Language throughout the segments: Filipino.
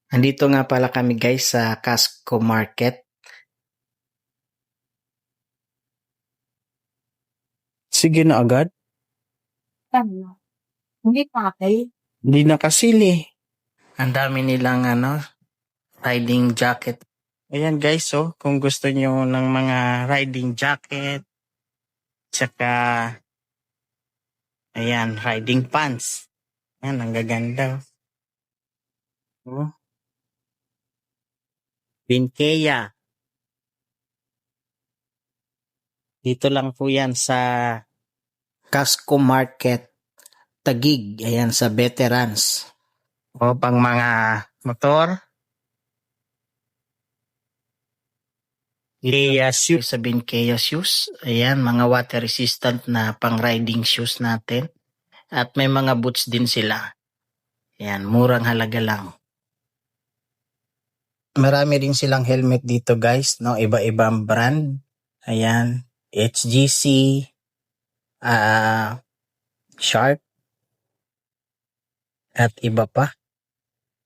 Andito nga pala kami guys sa Casco Market. Sige na agad. Ano? Hindi tatay. Hindi nakasili. Ang dami nilang riding jacket. Ayan guys, kung gusto nyo ng mga riding jacket, tsaka, ayan, riding pants. Ayan, ang gaganda. Oh. Binkea. Dito lang po yan sa Casco Market Taguig. Ayan sa veterans. pang mga motor. Kea shoes. Sa Binkea shoes. Ayan, mga water resistant na pang riding shoes natin. At may mga boots din sila. Ayan, murang halaga lang. Marami rin silang helmet dito guys, no? Iba-ibang brand. Ayan, HGC, Sharp, at iba pa.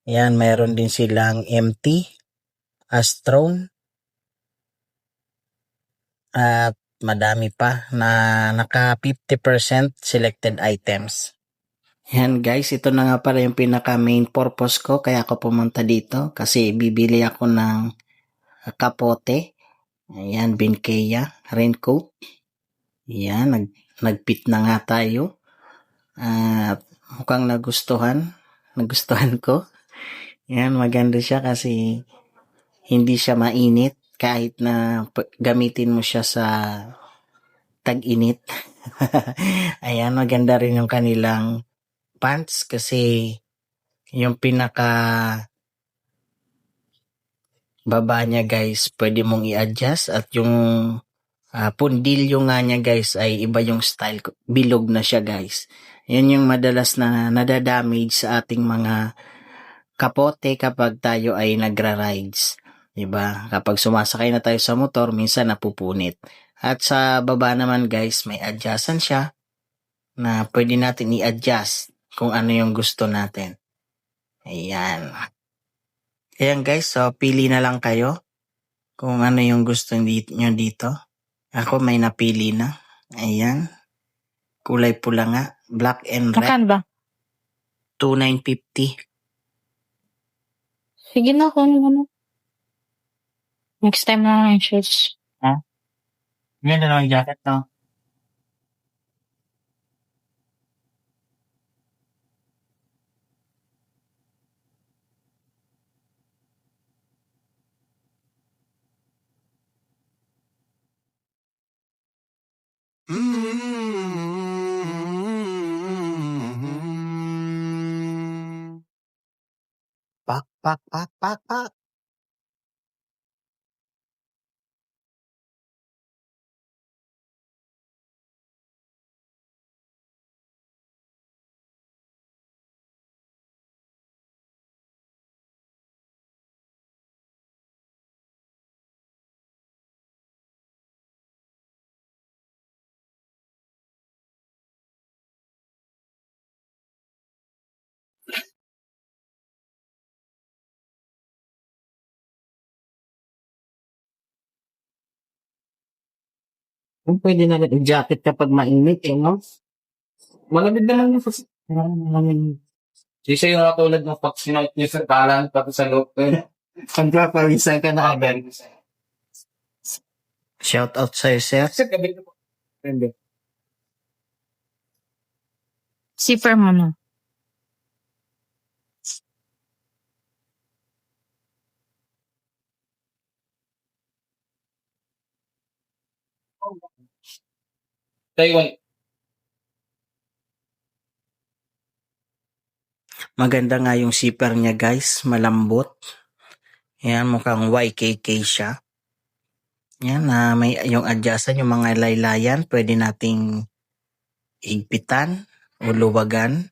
Ayan, mayroon din silang MT, Astron, at madami pa na naka 50% selected items. Yan guys, ito na nga pala yung pinaka main purpose ko kaya ako pumunta dito kasi bibili ako ng kapote. Ayan, Binkea, raincoat. Ayan, nagpit na nga tayo. Mukhang nagustuhan ko. Ayan, maganda siya kasi hindi siya mainit kahit na gamitin mo siya sa tag-init. Ayan, maganda rin yung kanilang pants kasi yung pinaka baba niya guys, pwede mong i-adjust at yung pundilyo nga niya guys ay iba yung style. Bilog na siya guys. Yan yung madalas na nadadamage sa ating mga kapote kapag tayo ay nagra-rides. Diba? Kapag sumasakay na tayo sa motor, minsan napupunit. At sa baba naman guys, may adjustan siya na pwede natin i-adjust kung ano yung gusto natin. Ayan. Ayan guys, so pili na lang kayo kung ano yung gusto nyo dito. Ako may napili na. Ayan. Kulay pula nga. Black and red. Makan ba? 2,950. Sige na kung ano. Next time na lang yung shoes. Ganda naman yung jacket, no? Pak, pak, pak, pak, pak. Kung pwede na yung jacket kapag mainit, no? Malamig naman yung malamig. Sisa yung katulad ng pag sinuot niyo sa kalan, pati sa loob. Ang papawisan ka na agad. Shout out sa'yo, sir. Sa gabi na po. Hindi. Zipper mo na. Taiwan. Maganda nga yung zipper niya guys. Malambot. Yan, mukhang YKK siya. Yan, may yung adjustan, yung mga laylayan, pwede nating higpitan o luwagan.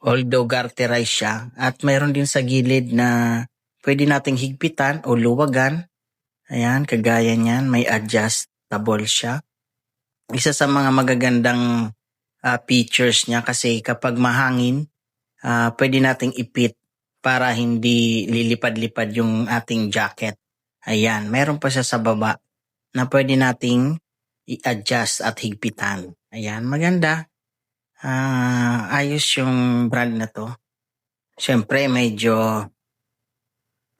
Although garterized siya. At mayroon din sa gilid na pwede nating higpitan o luwagan. Ayan, kagaya niyan, may adjustable siya. Isa sa mga magagandang features niya kasi kapag mahangin, pwede nating ipit para hindi lilipad-lipad yung ating jacket. Ayan, meron pa siya sa baba na pwede nating i-adjust at higpitan. Ayan, maganda. Ayos yung brand na to. Siyempre, medyo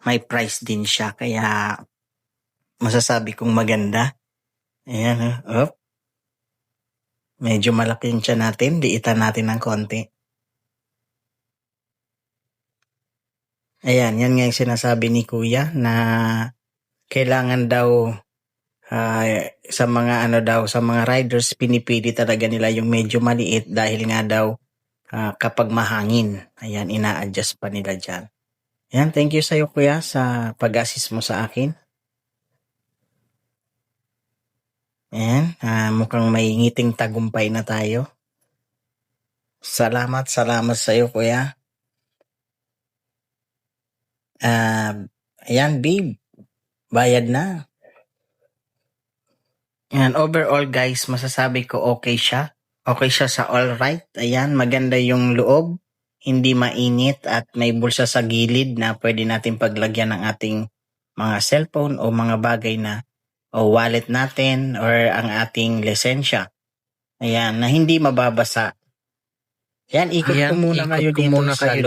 may price din siya, kaya masasabi kong maganda. Ayan, oh. Medyo malaki yung tiyan natin, liitan natin ng konti. Ayan, yan nga yung sinasabi ni Kuya na kailangan daw sa mga sa mga riders, pinipili talaga nila yung medyo maliit dahil nga daw kapag mahangin, ayan, ina-adjust pa nila dyan. Ayan, thank you sa'yo Kuya sa pag-assist mo sa akin. Ayan, mukhang may ngiting tagumpay na tayo. Salamat sa'yo Kuya. Ayan, babe, bayad na. Ayan, overall guys, masasabi ko okay siya. Okay siya sa all right. Ayan, maganda yung loob. Hindi mainit at may bulsa sa gilid na pwede natin paglagyan ng ating mga cellphone o mga bagay na o wallet natin or ang ating lisensya. Ayan, na hindi mababasa. Ayan, ikot ko muna kayo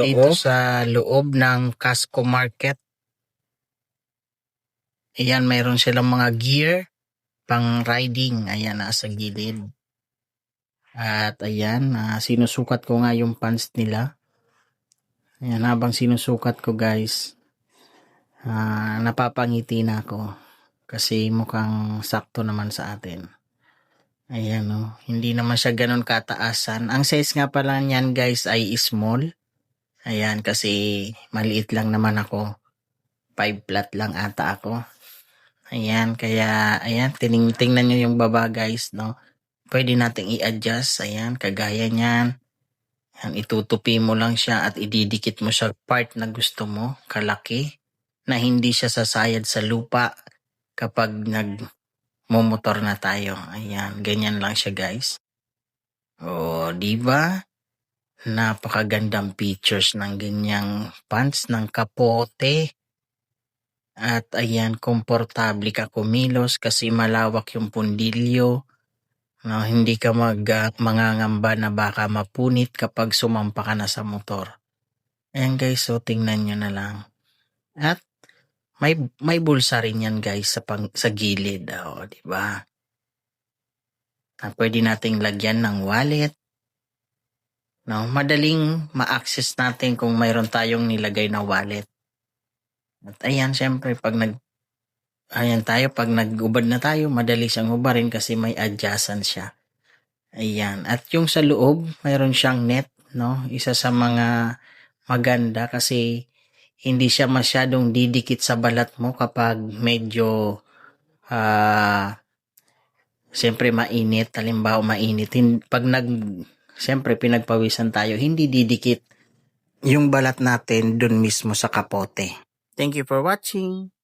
dito sa loob ng Casco Market. Ayan, mayroon silang mga gear pang riding. Ayan, nasa gilid. At ayan, sinusukat ko nga yung pants nila. Ayan, habang sinusukat ko guys, napapangiti na ako. Kasi mukhang sakto naman sa atin. Ayan hindi naman siya ganun kataasan. Ang size nga pala niyan guys ay small. Ayan, kasi maliit lang naman ako. 5 flat lang ata ako. Ayan, kaya ayan, tingnan nyo yung baba guys, no? Pwede nating i-adjust, ayan, kagaya niyan. Ayan, itutupi mo lang siya at ididikit mo sa part na gusto mo, kalaki, na hindi siya sasayad sa lupa kapag nagmumotor na tayo. Ayan, ganyan lang siya guys. Di ba? Napakagandang features ng ganyang pants ng kapote. At ayan, komportable ka kumilos kasi malawak yung pundilyo. No, hindi ka mangangamba na baka mapunit kapag sumampa ka na sa motor. Ayan guys, so tingnan nyo na lang. At may bulsa rin yan guys sa gilid. Di ba? Pwede nating lagyan ng wallet. No, madaling ma-access natin kung mayroon tayong nilagay na wallet. At ayan, syempre pag pag nag-ubad na tayo, madali siyang ubarin kasi may adjacent siya. Ayan, at yung sa loob, mayroon siyang net, no? Isa sa mga maganda kasi hindi siya masyadong didikit sa balat mo kapag medyo siyempre mainit, halimbawa mainit. Siyempre pinagpawisan tayo, hindi didikit yung balat natin dun mismo sa kapote. Thank you for watching.